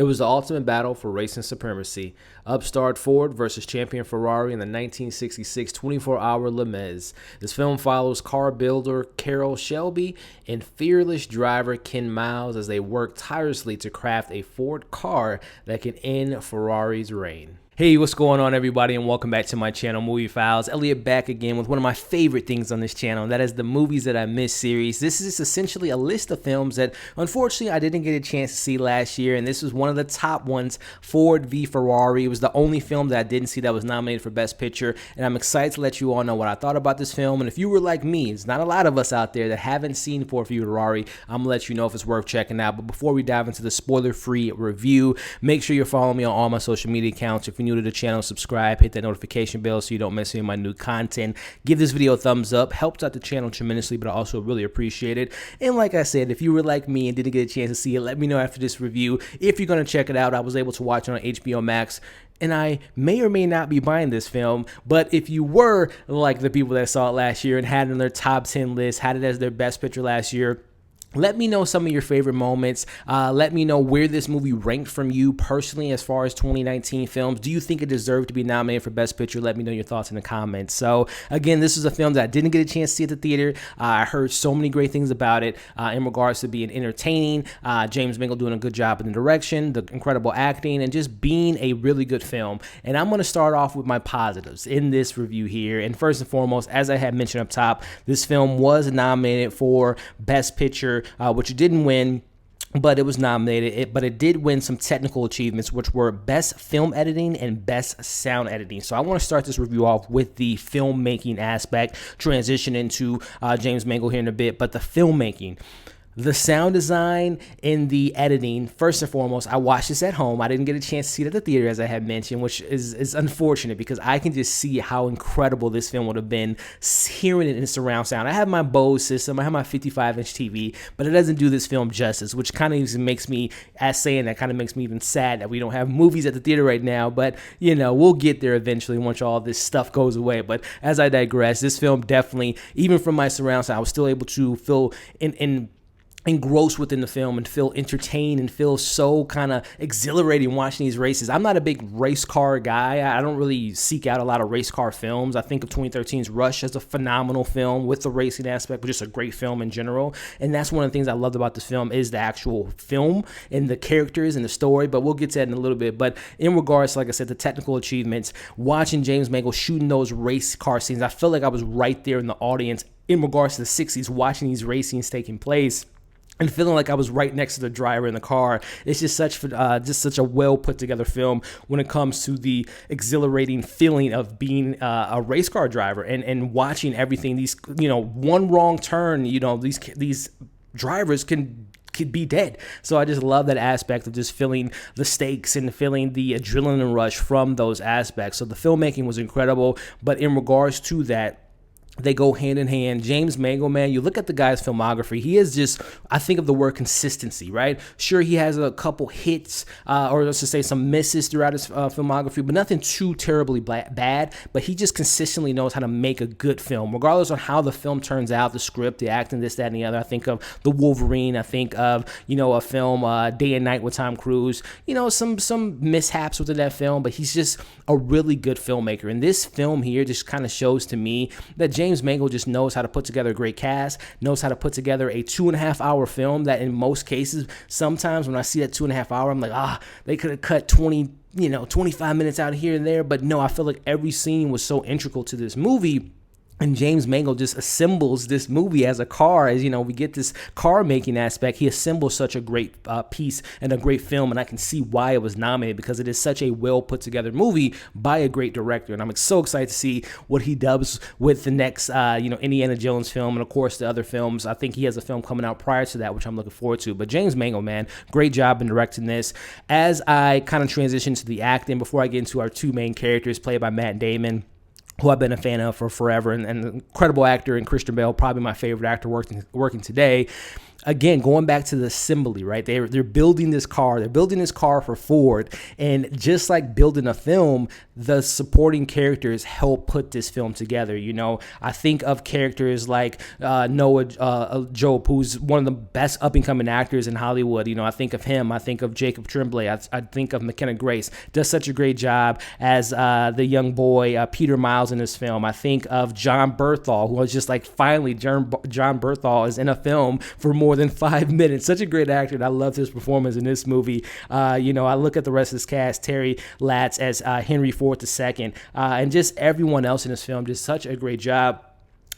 It was the ultimate battle for racing supremacy. Upstart Ford versus champion Ferrari in the 1966 24-hour Le Mans. This film follows car builder Carroll Shelby and fearless driver Ken Miles as they work tirelessly to craft a Ford car that can end Ferrari's reign. Hey, what's going on, everybody, and welcome back to my channel, Movie Files. Elliot back again with one of my favorite things on this channel, and that is the Movies That I Missed series. This is essentially a list of films that, unfortunately, I didn't get a chance to see last year, and this was one of the top ones, Ford v. Ferrari. It was the only film that I didn't see that was nominated for Best Picture, and I'm excited to let you all know what I thought about this film. And if you were like me, there's not a lot of us out there that haven't seen Ford v. Ferrari. I'm going to let you know if it's worth checking out. But before we dive into the spoiler-free review, make sure you're following me on all my social media accounts. If you're new to the channel, subscribe, hit that notification bell so you don't miss any of my new content. Give this video a thumbs up, helps out the channel tremendously, but I also really appreciate it. And like I said, if you were like me and didn't get a chance to see it, let me know after this review. If you're going to check it out, I was able to watch it on HBO Max, and I may or may not be buying this film. But if you were like the people that saw it last year and had it on their top 10 list, had it as their best picture last year, let me know some of your favorite moments. Let me know where this movie ranked from you personally as far as 2019 films. Do you think it deserved to be nominated for Best Picture? Let me know your thoughts in the comments. So again, this is a film that I didn't get a chance to see at the theater. I heard so many great things about it in regards to being entertaining, James Mangold doing a good job in the direction, the incredible acting, and just being a really good film. And I'm going to start off with my positives in this review here. And first and foremost, as I had mentioned up top, this film was nominated for Best Picture, which it didn't win, but it was nominated. But it did win some technical achievements, which were Best Film Editing and Best Sound Editing. So I want to start this review off with the filmmaking aspect, transition into James Mangold here in a bit, but the filmmaking. The sound design and the editing, first and foremost, I watched this at home. I didn't get a chance to see it at the theater, as I had mentioned, which is unfortunate because I can just see how incredible this film would have been hearing it in surround sound. I have my Bose system, I have my 55-inch TV, but it doesn't do this film justice, which kind of makes me, as saying that, kind of makes me even sad that we don't have movies at the theater right now. But, you know, we'll get there eventually once all this stuff goes away. But as I digress, this film definitely, even from my surround sound, I was still able to feel engrossed within the film and feel entertained and feel so kind of exhilarating watching these races. I'm not a big race car guy. I don't really seek out a lot of race car films. I think of 2013's Rush as a phenomenal film with the racing aspect, but just a great film in general. And that's one of the things I loved about this film is the actual film and the characters and the story, but we'll get to that in a little bit. But in regards to, like I said, the technical achievements, watching James Mangold shooting those race car scenes, I feel like I was right there in the audience in regards to the 60s, watching these racings taking place and feeling like I was right next to the driver in the car. It's just such a well put together film when it comes to the exhilarating feeling of being a race car driver and watching everything. These, one wrong turn, these drivers could be dead. So I just love that aspect of just feeling the stakes and feeling the adrenaline rush from those aspects. So the filmmaking was incredible, but in regards to that, they go hand in hand. James Mangold, man, you look at the guy's filmography, he is just, I think of the word consistency, right? Sure, he has a couple hits, or let's just say some misses throughout his filmography, but nothing too terribly bad, but he just consistently knows how to make a good film, regardless of how the film turns out, the script, the acting, this, that, and the other. I think of The Wolverine, I think of, a film, Day and Night with Tom Cruise, some mishaps within that film, but he's just a really good filmmaker. And this film here just kind of shows to me that James Mangold just knows how to put together a great cast, knows how to put together a 2.5-hour film that in most cases, sometimes when I see that 2.5 hour, I'm like, they could have cut 25 minutes out here and there. But no, I feel like every scene was so integral to this movie. And James Mangold just assembles this movie as a car. As we get this car making aspect, he assembles such a great piece and a great film, and I can see why it was nominated because it is such a well put together movie by a great director. And I'm so excited to see what he does with the next Indiana Jones film, and of course the other films. I think he has a film coming out prior to that, which I'm looking forward to. But James Mangold, man, great job in directing this. As I kind of transition to the acting, before I get into our two main characters played by Matt Damon, who I've been a fan of for forever, and an incredible actor, and Christian Bale, probably my favorite actor working today. again, going back to the assembly, right? They're building this car. They're building this car for Ford, and just like building a film, the supporting characters help put this film together. You know, I think of characters like Noah Job, who's one of the best up and coming actors in Hollywood. You know, I think of him. I think of Jacob Tremblay. I think of McKenna Grace. Does such a great job as the young boy Peter Miles in this film. I think of John Berthal, who was just like, finally John Berthal is in a film for more than 5 minutes. Such a great actor, and I loved his performance in this movie. You know, I look at the rest of this cast: Terry Latz as Henry Ford II, and just everyone else in this film did such a great job.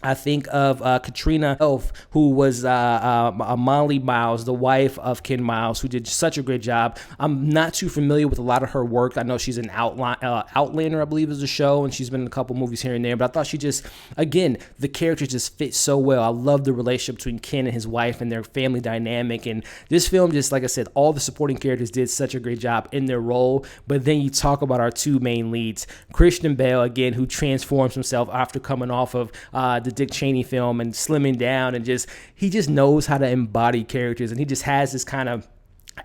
I think of Katrina Elf, who was Molly Miles, the wife of Ken Miles, who did such a great job. I'm not too familiar with a lot of her work. I know she's an Outlander, I believe is the show, and she's been in a couple movies here and there. But I thought she just, again, the character just fit so well. I love the relationship between Ken and his wife and their family dynamic. And this film, just like I said, all the supporting characters did such a great job in their role. But then you talk about our two main leads, Christian Bale, again, who transforms himself after coming off of the Dick Cheney film and slimming down, and he just knows how to embody characters, and he just has this kind of,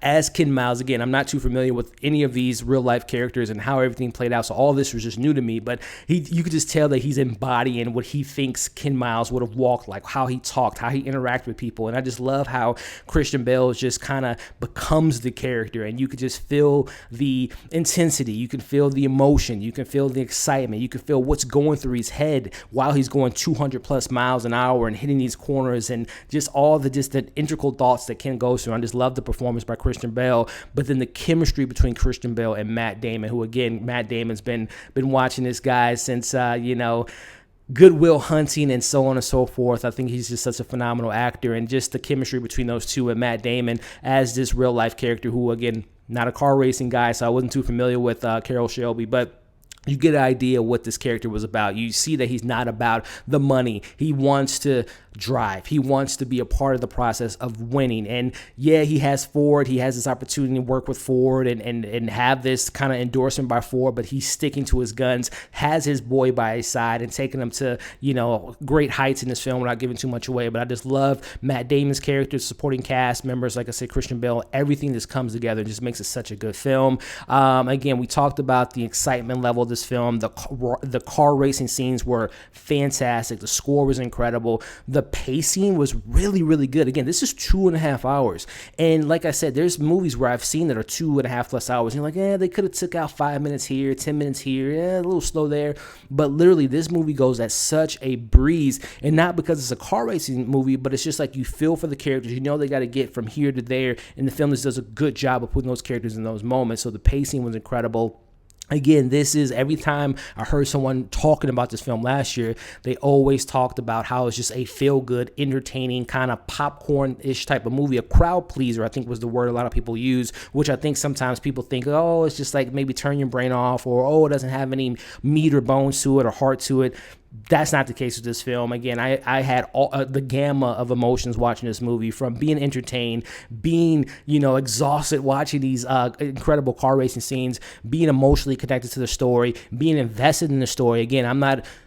as Ken Miles, again, I'm not too familiar with any of these real life characters and how everything played out, so all this was just new to me, but you could just tell that he's embodying what he thinks Ken Miles would have walked like, how he talked, how he interacted with people. And I just love how Christian Bale just kind of becomes the character, and you could just feel the intensity, you can feel the emotion, you can feel the excitement, you can feel what's going through his head while he's going 200 plus miles an hour and hitting these corners, and just all the integral thoughts that Ken goes through. I just love the performance by Christian Bale, but then the chemistry between Christian Bale and Matt Damon, who, again, Matt Damon's been watching this guy since Good Will Hunting and so on and so forth. I think he's just such a phenomenal actor, and just the chemistry between those two and Matt Damon as this real life character, who, again, not a car racing guy, so I wasn't too familiar with Carroll Shelby, but you get an idea what this character was about. You see that he's not about the money. He wants to drive. He wants to be a part of the process of winning. And yeah, he has Ford. He has this opportunity to work with Ford and have this kind of endorsement by Ford, but he's sticking to his guns, has his boy by his side and taking him to, great heights in this film without giving too much away. But I just love Matt Damon's character, supporting cast members, like I said, Christian Bale, everything just comes together and just makes it such a good film. Again, we talked about the excitement level of this film. The car racing scenes were fantastic. The score was incredible. The pacing was really, really good. Again, this is 2.5 hours. And like I said, there's movies where I've seen that are 2.5 plus hours. And you're like, they could have took out 5 minutes here, 10 minutes here, a little slow there. But literally, this movie goes at such a breeze. And not because it's a car racing movie, but it's just like you feel for the characters. You know they got to get from here to there. And the film just does a good job of putting those characters in those moments. So the pacing was incredible. Again, this is, every time I heard someone talking about this film last year, they always talked about how it's just a feel-good, entertaining, kind of popcorn-ish type of movie. A crowd pleaser, I think, was the word a lot of people use, which I think sometimes people think, it's just like maybe turn your brain off, or, it doesn't have any meat or bones to it or heart to it. That's not the case with this film. Again, I had all the gamma of emotions watching this movie, from being entertained, being, exhausted watching these incredible car racing scenes, being emotionally connected to the story, being invested in the story. Again,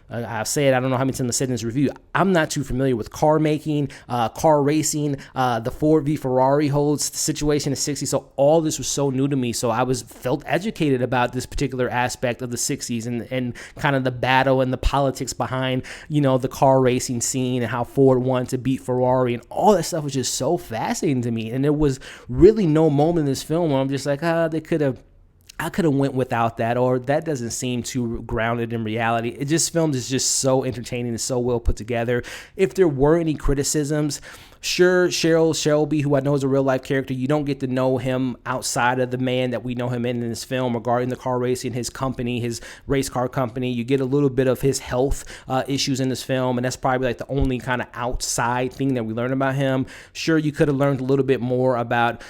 I'll say it, I don't know how many times I said in this review, I'm not too familiar with car making, car racing, the Ford v Ferrari holds situation in the 60s, so all this was so new to me, so I felt educated about this particular aspect of the 60s and kind of the battle and the politics behind, the car racing scene and how Ford wanted to beat Ferrari, and all that stuff was just so fascinating to me. And there was really no moment in this film where I'm just like, I could have went without that, or that doesn't seem too grounded in reality. Film is just so entertaining and so well put together. If there were any criticisms, sure, Cheryl Shelby, who I know is a real life character, you don't get to know him outside of the man that we know him in this film regarding the car racing, his company, his race car company. You get a little bit of his health issues in this film, and that's probably like the only kind of outside thing that we learn about him. Sure, you could have learned a little bit more about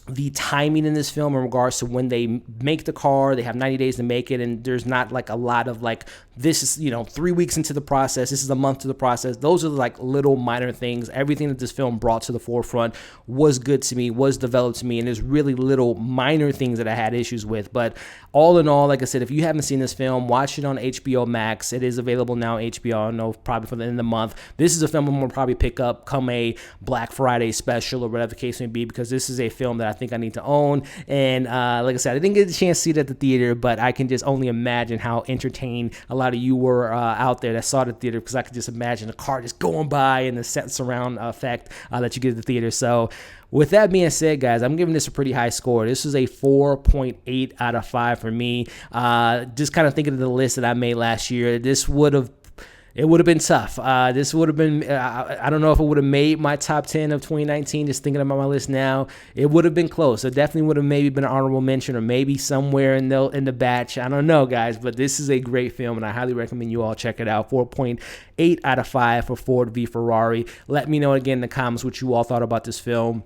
the timing in this film in regards to when they make the car. They have 90 days to make it, and there's not like a lot of like this is, 3 weeks into the process, this is a month to the process. Those are like little minor things. Everything that this film brought to the forefront was good to me, was developed to me, and there's really little minor things that I had issues with. But all in all, like I said, if you haven't seen this film, watch it on HBO Max. It is available now on HBO. I know probably for the end of the month. This is a film I'm going to probably pick up come a Black Friday special or whatever the case may be, because this is a film that I think I need to own. And like I said, I didn't get a chance to see it at the theater, but I can just only imagine how entertained a lot of you were out there that saw it at the theater, because I could just imagine a car just going by and the set surround effect that you get at the theater. So with that being said, guys, I'm giving this a pretty high score. This is a 4.8 out of 5 for me. Just kind of thinking of the list that I made last year, it would have been tough. This would have been, I don't know if it would have made my top 10 of 2019, just thinking about my list now. It would have been close. It definitely would have maybe been an honorable mention, or maybe somewhere in the batch. I don't know, guys, but this is a great film, and I highly recommend you all check it out. 4.8 out of 5 for Ford v Ferrari. Let me know again in the comments what you all thought about this film.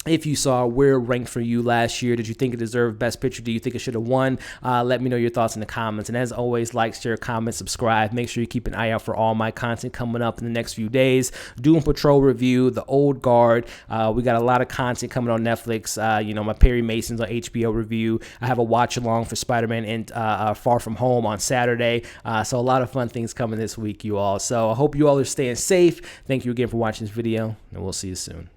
If you saw where it ranked for you last year, did you think it deserved Best Picture? Do you think it should have won? Let me know your thoughts in the comments. And as always, like, share, comment, subscribe. Make sure you keep an eye out for all my content coming up in the next few days. Doom Patrol review, The Old Guard. We got a lot of content coming on Netflix. My Perry Mason's on HBO review. I have a watch along for Spider-Man and Far From Home on Saturday. So a lot of fun things coming this week, you all. So I hope you all are staying safe. Thank you again for watching this video, and we'll see you soon.